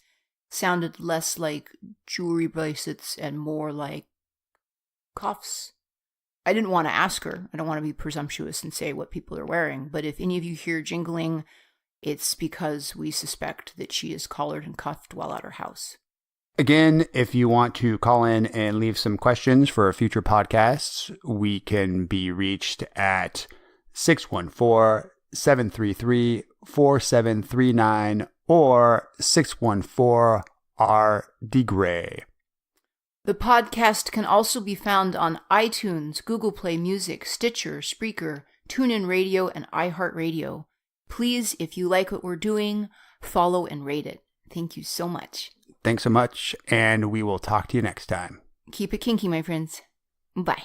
sounded less like jewelry bracelets and more like cuffs. I didn't want to ask her. I don't want to be presumptuous and say what people are wearing, but if any of you hear jingling, it's because we suspect that she is collared and cuffed while at her house. Again, if you want to call in and leave some questions for future podcasts, we can be reached at 614-733-4739 or 614-RD-GRAY. The podcast can also be found on iTunes, Google Play Music, Stitcher, Spreaker, TuneIn Radio, and iHeartRadio. Please, if you like what we're doing, follow and rate it. Thank you so much. Thanks so much, and we will talk to you next time. Keep it kinky, my friends. Bye.